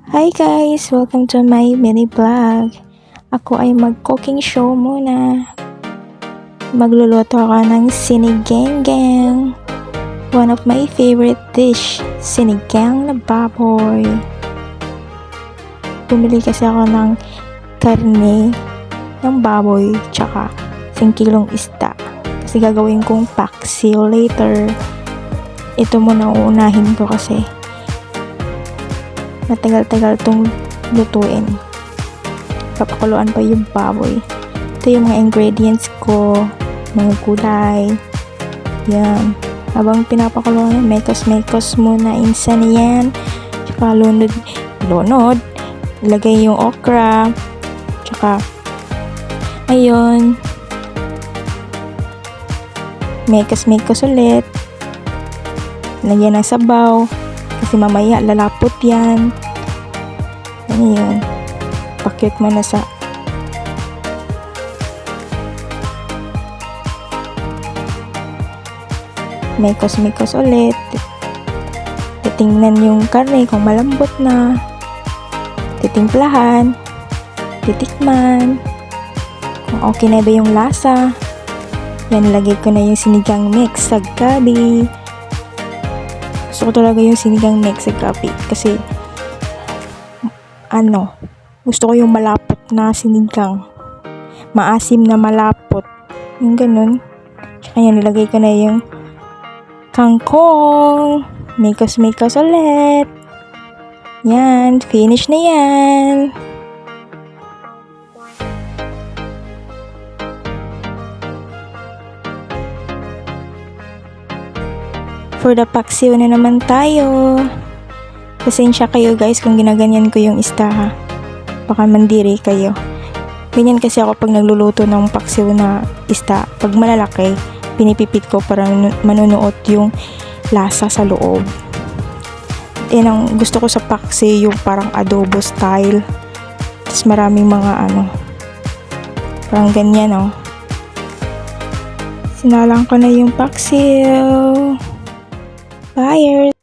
Hi guys! Welcome to my mini vlog. Ako ay mag-cooking show muna. Magluluto ako ng sinigang. One of my favorite dish, sinigang na baboy. Bumili kasi ako ng karne ng baboy tsaka 1 kilong isda. Kasi gagawin kong paksiw later. Ito muna uunahin ko kasi matagal-tagal itong lutuin. Papakuluan pa yung baboy. Ito yung mga ingredients ko, mga gulay. Yan. Habang pinapakuluan, mekos-mekos muna insan yan. Tsaka lunod. Ilagay yung okra. Tsaka, ayun. Mekos-mekos ulit. Lagyan ng sabaw. Kasi mamaya lalapot yan. Ano yun? Pakyut mo na sa mekos-mekos ulit. Titingnan yung karne kung malambot na. Titimplahan. Titikman. Kung okay na ba yung lasa. Yan, lagay ko na yung sinigang mix sa gabi. Gusto ko talaga yung sinigang mix sa gabi kasi gusto ko yung malapot na sinigang, maasim na malapot, yung ganun. Tsaka yan, nilagay ko na yung kangkong, mekos ulit. Yan, finish na yan. For the paksiw na naman tayo. Pasensya kayo guys kung ginaganyan ko yung isda ha. Baka mandiri kayo. Ganyan kasi ako pag nagluluto ng paksiw na isda. Pag malalaki, pinipipit ko para manunuot yung lasa sa loob. Yan ang gusto ko sa paksiw, yung parang adobo style. Tapos maraming mga parang ganyan Sinalang ko na yung paksiw. Bye!